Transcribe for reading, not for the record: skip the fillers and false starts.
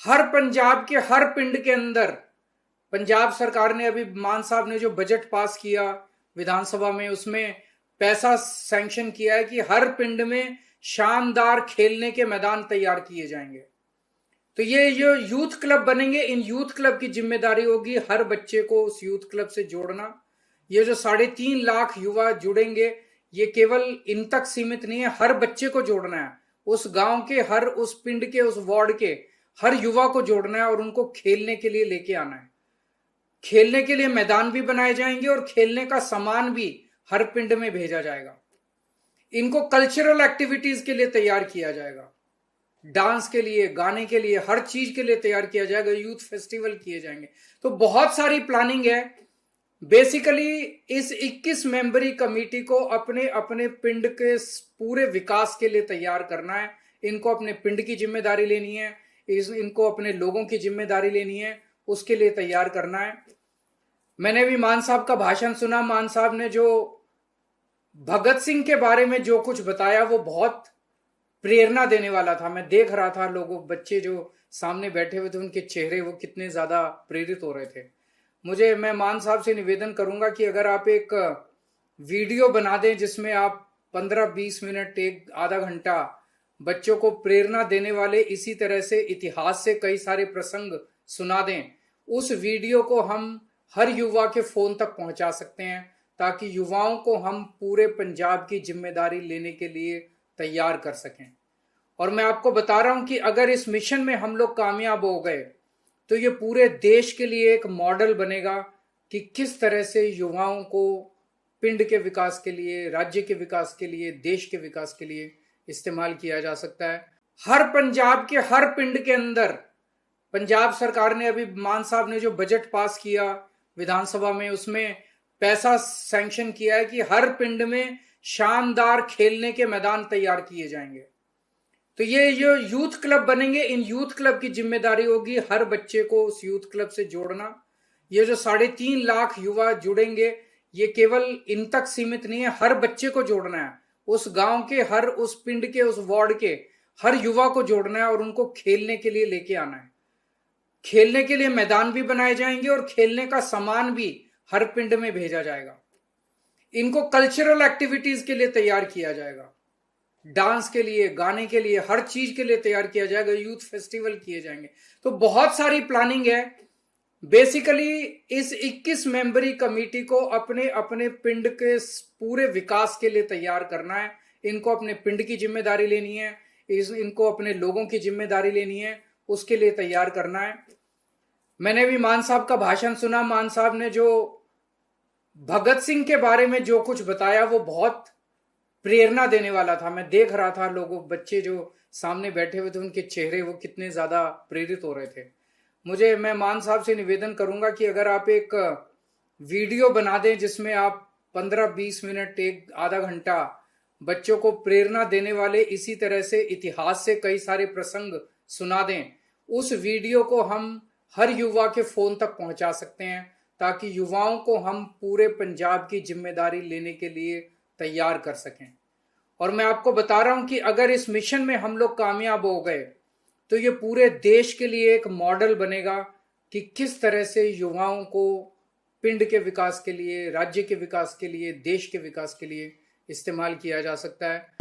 हर पंजाब के हर पिंड के अंदर पंजाब सरकार ने अभी मान साहब ने जो बजट पास किया विधानसभा में, उसमें पैसा सैंक्शन किया है कि हर पिंड में शानदार खेलने के मैदान तैयार किए जाएंगे। तो ये जो यूथ क्लब बनेंगे, इन यूथ क्लब की जिम्मेदारी होगी हर बच्चे को उस यूथ क्लब से जोड़ना। ये जो 3.5 लाख युवा जुड़ेंगे, ये केवल इन तक सीमित नहीं है, हर बच्चे को जोड़ना है। उस गांव के हर, उस पिंड के, उस वार्ड के हर युवा को जोड़ना है और उनको खेलने के लिए लेके आना है। खेलने के लिए मैदान भी बनाए जाएंगे और खेलने का सामान भी हर पिंड में भेजा जाएगा। इनको कल्चरल एक्टिविटीज के लिए तैयार किया जाएगा, डांस के लिए, गाने के लिए, हर चीज के लिए तैयार किया जाएगा। यूथ फेस्टिवल किए जाएंगे। तो बहुत सारी प्लानिंग है। बेसिकली इस 21 मेंबरी कमेटी को अपने अपने पिंड के पूरे विकास के लिए तैयार करना है। इनको अपने पिंड की जिम्मेदारी लेनी है, इनको अपने लोगों की जिम्मेदारी लेनी है, उसके लिए तैयार करना है। मैंने भी मान साहब का भाषण सुना। मान साहब ने जो भगत सिंह के बारे में जो कुछ बताया वो बहुत प्रेरणा देने वाला था। मैं देख रहा था, लोगों, बच्चे जो सामने बैठे हुए थे, उनके चेहरे वो कितने ज्यादा प्रेरित हो रहे थे। मैं मान साहब से निवेदन करूंगा कि अगर आप एक वीडियो बना दें जिसमें आप 15-20 मिनट, एक आधा घंटा बच्चों को प्रेरणा देने वाले इसी तरह से इतिहास से कई सारे प्रसंग सुना दें, उस वीडियो को हम हर युवा के फोन तक पहुंचा सकते हैं, ताकि युवाओं को हम पूरे पंजाब की जिम्मेदारी लेने के लिए तैयार कर सकें। और मैं आपको बता रहा हूं कि अगर इस मिशन में हम लोग कामयाब हो गए तो ये पूरे देश के लिए एक मॉडल बनेगा कि किस तरह से युवाओं को पिंड के विकास के लिए, राज्य के विकास के लिए, देश के विकास के लिए इस्तेमाल किया जा सकता है। हर पंजाब के हर पिंड के अंदर पंजाब सरकार ने अभी मान साहब ने जो बजट पास किया विधानसभा में, उसमें पैसा सैंक्शन किया है कि हर पिंड में शानदार खेलने के मैदान तैयार किए जाएंगे। तो ये जो यूथ क्लब बनेंगे, इन यूथ क्लब की जिम्मेदारी होगी हर बच्चे को उस यूथ क्लब से जोड़ना। ये जो 3.5 लाख युवा जुड़ेंगे, ये केवल इन तक सीमित नहीं है, हर बच्चे को जोड़ना है। उस गांव के हर, उस पिंड के, उस वार्ड के हर युवा को जोड़ना है और उनको खेलने के लिए लेके आना है। खेलने के लिए मैदान भी बनाए जाएंगे और खेलने का सामान भी हर पिंड में भेजा जाएगा। इनको कल्चरल एक्टिविटीज के लिए तैयार किया जाएगा, डांस के लिए, गाने के लिए, हर चीज के लिए तैयार किया जाएगा। यूथ फेस्टिवल किए जाएंगे। तो बहुत सारी प्लानिंग है। बेसिकली इस 21 मेंबरी कमेटी को अपने अपने पिंड के पूरे विकास के लिए तैयार करना है। इनको अपने पिंड की जिम्मेदारी लेनी है, इनको अपने लोगों की जिम्मेदारी लेनी है, उसके लिए तैयार करना है। मैंने भी मान साहब का भाषण सुना। मान साहब ने जो भगत सिंह के बारे में जो कुछ बताया वो बहुत प्रेरणा देने वाला था। मैं देख रहा था, लोगों, बच्चे जो सामने बैठे हुए थे, उनके चेहरे वो कितने ज्यादा प्रेरित हो रहे थे। मैं मान साहब से निवेदन करूंगा कि अगर आप एक वीडियो बना दें जिसमें आप 15-20 मिनट, एक आधा घंटा बच्चों को प्रेरणा देने वाले इसी तरह से इतिहास से कई सारे प्रसंग सुना दें, उस वीडियो को हम हर युवा के फोन तक पहुंचा सकते हैं, ताकि युवाओं को हम पूरे पंजाब की जिम्मेदारी लेने के लिए तैयार कर सकें। और मैं आपको बता रहा हूं कि अगर इस मिशन में हम लोग कामयाब हो गए तो ये पूरे देश के लिए एक मॉडल बनेगा कि किस तरह से युवाओं को पिंड के विकास के लिए, राज्य के विकास के लिए, देश के विकास के लिए इस्तेमाल किया जा सकता है।